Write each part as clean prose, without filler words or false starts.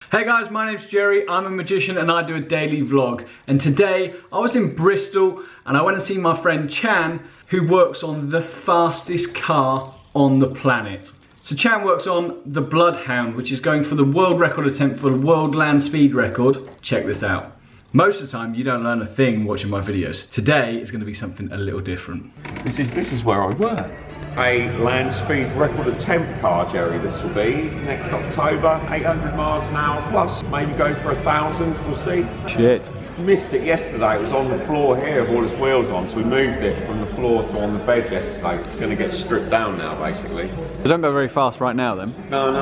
Hey guys, my name's Jerry, I'm a magician and I do a daily vlog. And today I was in Bristol and I went and see my friend Chan, who works on the fastest car on the planet. So Chan works on the Bloodhound, which is going for the world record attempt for the world land speed record. Check this out. Most of the time you don't learn a thing watching my videos. Today is going to be something a little different. This is where I work. A land speed record attempt car, Jerry, this will be next October. 800 miles an hour plus, maybe go for 1,000, we'll see. Shit. Missed it yesterday, it was on the floor here with all its wheels on, so we moved it from the floor to on the bed yesterday. It's going to get stripped down now, basically. So don't go very fast right now then? No.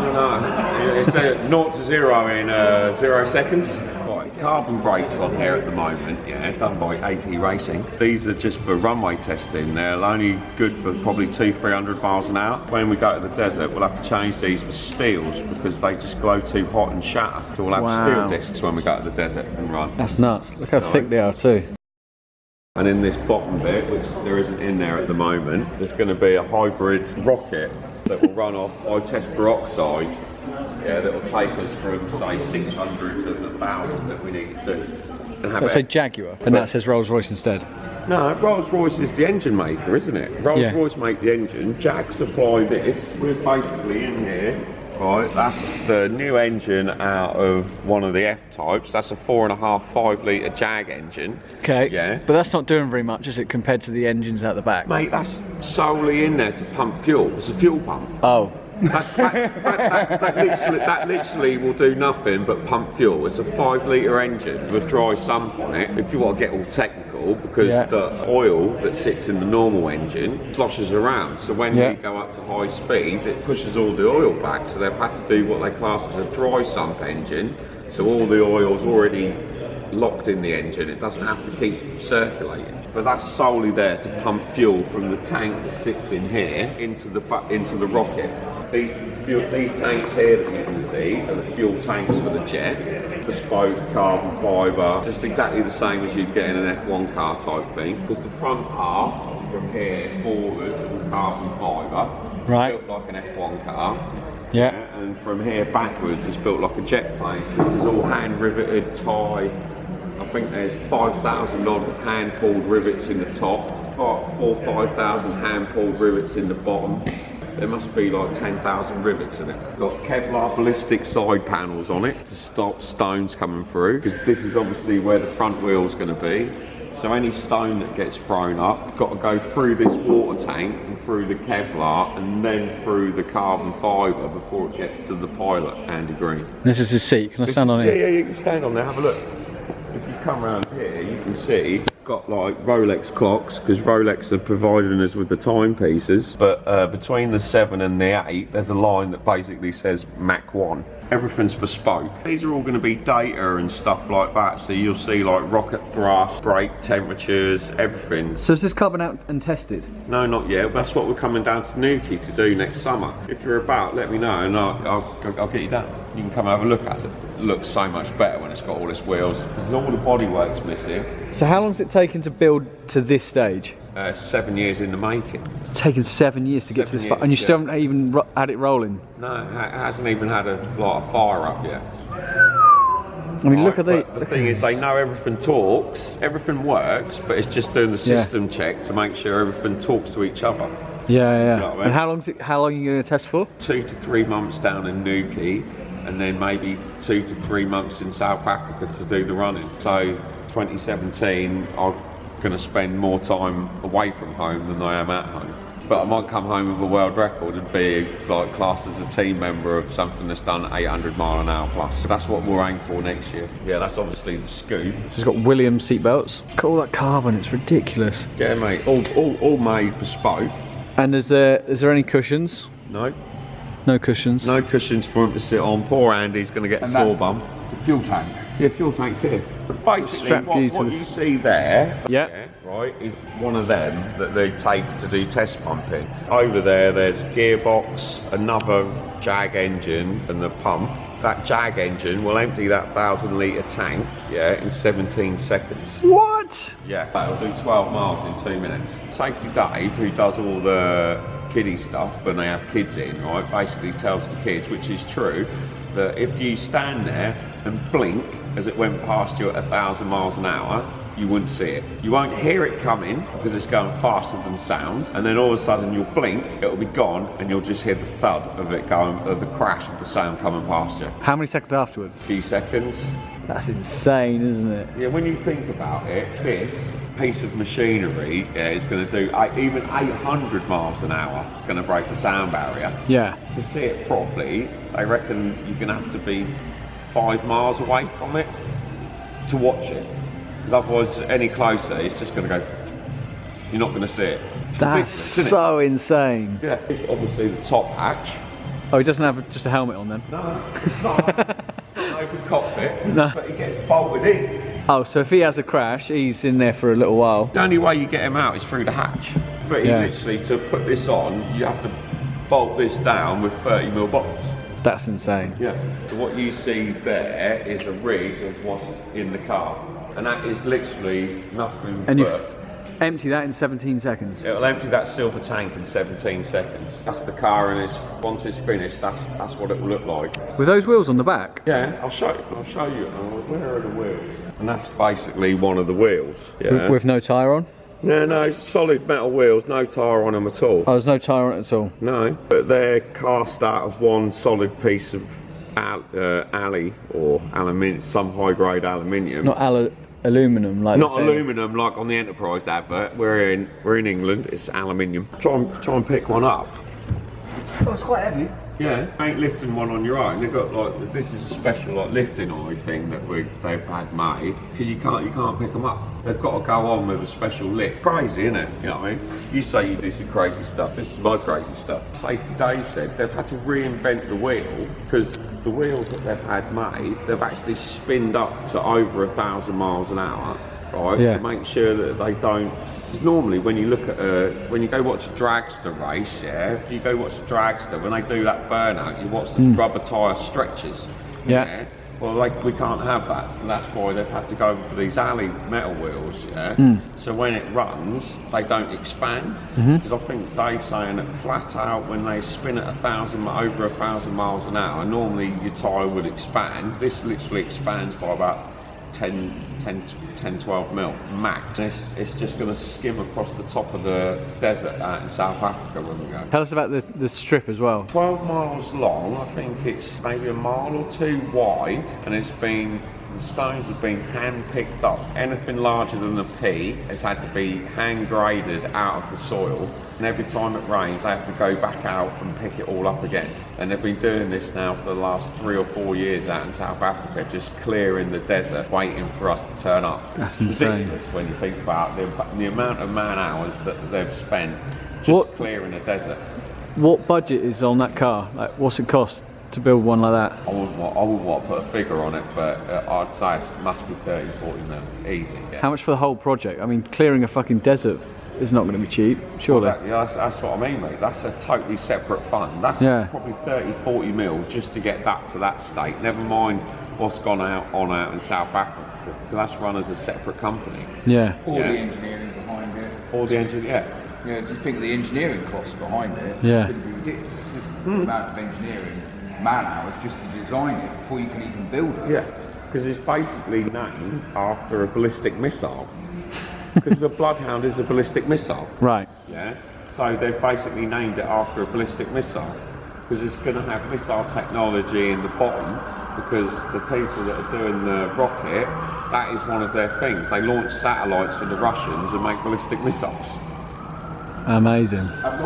It's 0 to 0 in 0 seconds. Right, carbon brakes on here at the moment, yeah, done by AP Racing. These are just for runway testing. They're only good for probably 200-300 miles an hour. When we go to the desert, we'll have to change these for steels because they just glow too hot and shatter. So we'll have steel discs when we go to the desert and run. That's nuts. Look how thick they are too. And in this bottom bit, which there isn't in there at the moment, there's going to be a hybrid rocket that will run off high-test peroxide. Yeah, that will take us from, say, 600 to the 1,000 that we need to do. So that says Jaguar, and that says Rolls-Royce instead? No, Rolls-Royce is the engine maker, isn't it? Rolls-Royce make the engine, Jag supply this. We're basically in here, right, that's the new engine out of one of the F-types. That's a 4.5, 5 litre Jag engine. Okay, yeah. But that's not doing very much, is it, compared to the engines out the back? Mate, that's solely in there to pump fuel. It's a fuel pump. Oh. That literally will do nothing but pump fuel. It's a 5 litre engine with dry sump on it, if you want to get all technical, because the oil that sits in the normal engine sloshes around. So when you go up to high speed, it pushes all the oil back. So they've had to do what they class as a dry sump engine. So all the oil's already locked in the engine. It doesn't have to keep circulating. But that's solely there to pump fuel from the tank that sits in here into the rocket. These tanks here that you can see are the fuel tanks for the jet. Bespoke carbon fibre, just exactly the same as you'd get in an F1 car type thing. Because the front half from here forward is carbon fibre, built like an F1 car. Yeah. And from here backwards it's built like a jet plane. This is all hand riveted, tie. I think there's 5,000 odd hand pulled rivets in the top, 4,000 or 5,000 hand pulled rivets in the bottom. There must be like 10,000 rivets in it. Got Kevlar ballistic side panels on it to stop stones coming through, because this is obviously where the front wheel's going to be. So any stone that gets thrown up, got to go through this water tank and through the Kevlar and then through the carbon fibre before it gets to the pilot, Andy Green. This is his seat. Can I stand on it? Yeah, you can stand on there. Have a look. If you come around here, you can see got like Rolex clocks, because Rolex are providing us with the timepieces. But between the 7 and the 8, there's a line that basically says Mach 1. Everything's bespoke. These are all going to be data and stuff like that, so you'll see like rocket thrust, brake temperatures, everything. So is this carbon out and tested? No, not yet. That's what we're coming down to Newquay to do next summer. If you're about, let me know and I'll get you down. You can come have a look at it. It looks so much better when it's got all its wheels. There's all the bodywork's missing. So how long has it taken to build to this stage? 7 years in the making. It's taken 7 years to get to this far, and you still haven't even had it rolling? No, it hasn't even had a fire up yet. I mean, look at the thing is, they know everything talks, everything works, but it's just doing the system check to make sure everything talks to each other. Yeah. You know what I mean? And how long are you going to test for? 2 to 3 months down in Newquay, and then maybe 2 to 3 months in South Africa to do the running. So 2017, I'm going to spend more time away from home than I am at home. But I might come home with a world record and be like classed as a team member of something that's done 800 mile an hour plus. So that's what we'll aim for next year. Yeah, that's obviously the scoop. It's got Williams seat belts. Look at all that carbon, it's ridiculous. Yeah, mate, all made bespoke. And is there any cushions? No. No cushions? No cushions for him to sit on. Poor Andy's going to get a sore bum. The fuel tank. Yeah, fuel tank's here. But basically, what you see there, right, is one of them that they take to do test pumping. Over there's a gearbox, another Jag engine, and the pump. That Jag engine will empty that 1,000 litre tank, in 17 seconds. What? Yeah, that'll do 12 miles in 2 minutes. Safety Dave, who does all the kiddie stuff when they have kids in, right? Basically tells the kids, which is true, that if you stand there and blink as it went past you at 1,000 miles an hour, you wouldn't see it. You won't hear it coming because it's going faster than sound, and then all of a sudden you'll blink, it'll be gone, and you'll just hear the thud of it going, of the crash of the sound coming past you. How many seconds afterwards? A few seconds. That's insane, isn't it? Yeah, when you think about it, this piece of machinery is going to do even 800 miles an hour. It's going to break the sound barrier. Yeah. To see it properly, I reckon you're going to have to be 5 miles away from it to watch it. Because otherwise, any closer, it's just going to go. You're not going to see it. It's That's so insane. Yeah, it's obviously the top hatch. Oh, he doesn't have just a helmet on then? No, it's not. It's not an open cockpit, No. but it gets bolted in. Oh, so if he has a crash, he's in there for a little while. The only way you get him out is through the hatch. But Yeah. literally, to put this on, you have to bolt this down with 30mm bolts. That's insane. Yeah. So what you see there is a rig of what's in the car. And that is literally nothing And you but... empty that in 17 seconds. It'll empty that silver tank in 17 seconds. That's the car, and once it's finished, that's what it will look like. With those wheels on the back? Yeah, I'll show you. Where are the wheels? And that's basically one of the wheels. Yeah. With no tyre on? No, solid metal wheels, no tyre on them at all. Oh, there's no tyre on it at all? No, but they're cast out of one solid piece of alley or aluminium, some high grade aluminium. Not aluminium like Not aluminium like on the Enterprise advert. We're in England. It's aluminium. Try and pick one up. Oh, it's quite heavy. Yeah, ain't lifting one on your own. They've got like, this is a special like lifting eye thing that they've had made, because you can't pick them up. They've got to go on with a special lift. Crazy, isn't it? You know what I mean? You say you do some crazy stuff. This is my crazy stuff. Safety Dave said they've had to reinvent the wheel, because the wheels that they've had made, they've actually spinned up to over 1,000 miles an hour, right? Yeah. To make sure that they don't. Because normally when you look at when you go watch a dragster race, yeah, if you go watch a dragster, when they do that burnout, you watch the rubber tyre stretches. Yeah. Well, we can't have that, so that's why they've had to go for these alley metal wheels, yeah. So when it runs, they don't expand. Because I think Dave's saying that flat out, when they spin at over 1,000 miles an hour, normally your tyre would expand. This literally expands by about 10-12 mil max. It's just going to skim across the top of the desert out in South Africa when we go. Tell us about the strip as well. 12 miles long. I think it's maybe a mile or two wide, and the stones have been hand picked up. Anything larger than a pea has had to be hand graded out of the soil, and every time it rains they have to go back out and pick it all up again. And they've been doing this now for the last 3 or 4 years out in South Africa, just clearing the desert, waiting for us to turn up. That's insane. Ridiculous when you think about the amount of man hours that they've spent just clearing the desert. What budget is on that car? Like, what's it cost to build one like that? I wouldn't want to put a figure on it, but I'd say it must be 30-40 mil, easy. Yeah. How much for the whole project? I mean, clearing a fucking desert is not going to be cheap, surely. Well, that's what I mean, mate. That's a totally separate fund. That's probably 30-40 mil just to get that to that state. Never mind what's gone out in South Africa. That's run as a separate company. Yeah. All the engineering behind it. All the engineering, Yeah, do you think the engineering costs behind it? Yeah. It's going to be ridiculous. The amount of engineering man hours just to design it before you can even build it. Yeah, because it's basically named after a ballistic missile. Because the Bloodhound is a ballistic missile. Right. Yeah. So they've basically named it after a ballistic missile, because it's going to have missile technology in the bottom. Because the people that are doing the rocket, that is one of their things. They launch satellites for the Russians and make ballistic missiles. Amazing. And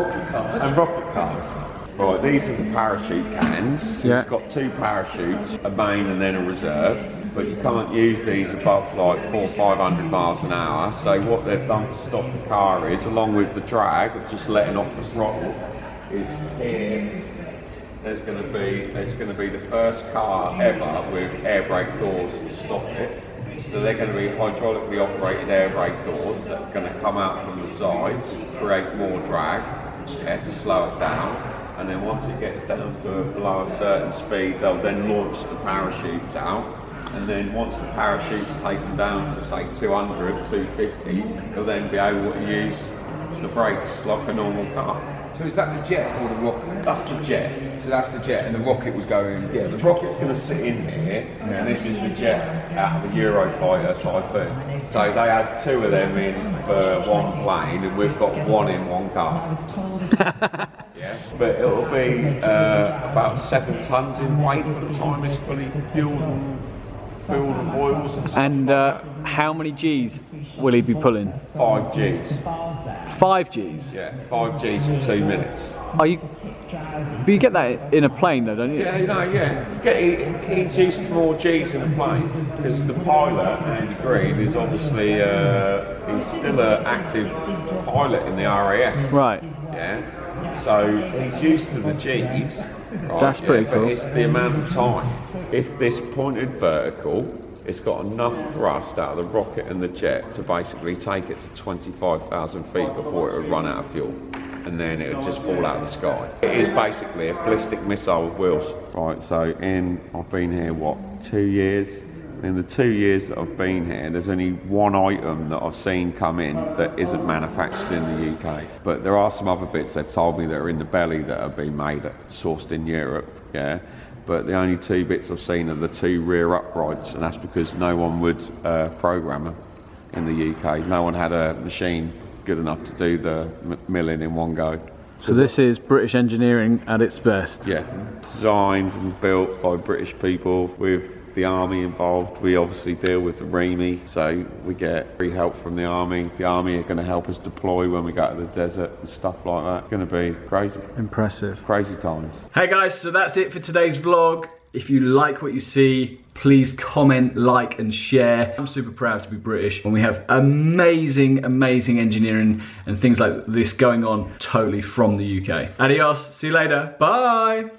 rocket cars. Right, these are the parachute cannons. Yeah. It's got 2 parachutes, a main and then a reserve. But you can't use these above like 400 or 500 miles an hour. So what they've done to stop the car is, along with the drag of just letting off the throttle, is here. There's going to be the first car ever with air brake doors to stop it. So they're going to be hydraulically operated air brake doors that are going to come out from the sides, create more drag, to slow it down. And then once it gets down to below a certain speed, they'll then launch the parachutes out. And then once the parachute's taken down to say 200, 250, you'll then be able to use the brakes like a normal car. So is that the jet or the rocket? That's the jet. So that's the jet, and the rocket was going. Yeah, the rocket's going to sit in here, and this is the jet out of the Eurofighter Typhoon. So they had 2 of them in for one plane, and we've got 1 in 1 car. Yeah, but it'll be about 7 tons in weight by the time it's fully fueled and oils and stuff. And how many G's will he be pulling? 5 Gs. 5 G's? Yeah, 5 Gs in 2 minutes. Are you? But you get that in a plane though, don't you? Yeah, no, yeah. He's used to more Gs in a plane because the pilot, Andy Green, is obviously he's still an active pilot in the RAF. Right. Yeah. So he's used to the Gs. Right, That's pretty cool. But it's the amount of time. If this pointed vertical, it's got enough thrust out of the rocket and the jet to basically take it to 25,000 feet before it would run out of fuel. And then it would just fall out of the sky. It is basically a ballistic missile with wheels. Right, so I've been here, what, 2 years? In the 2 years that I've been here, there's only 1 item that I've seen come in that isn't manufactured in the UK. But there are some other bits they've told me that are in the belly that have been made, sourced in Europe, yeah. But the only 2 bits I've seen are the 2 rear uprights, and that's because no one would program them in the UK. No one had a machine good enough to do the milling in one go. So this is British engineering at its best. Yeah, designed and built by British people with the army involved. We obviously deal with the REME, so we get free help from the army. The army are going to help us deploy when we go to the desert and stuff like that. It's going to be crazy. Impressive. Crazy times. Hey guys, so that's it for today's vlog. If you like what you see, please comment, like and share. I'm super proud to be British when we have amazing engineering and things like this going on totally from the UK. Adios, see you later, bye.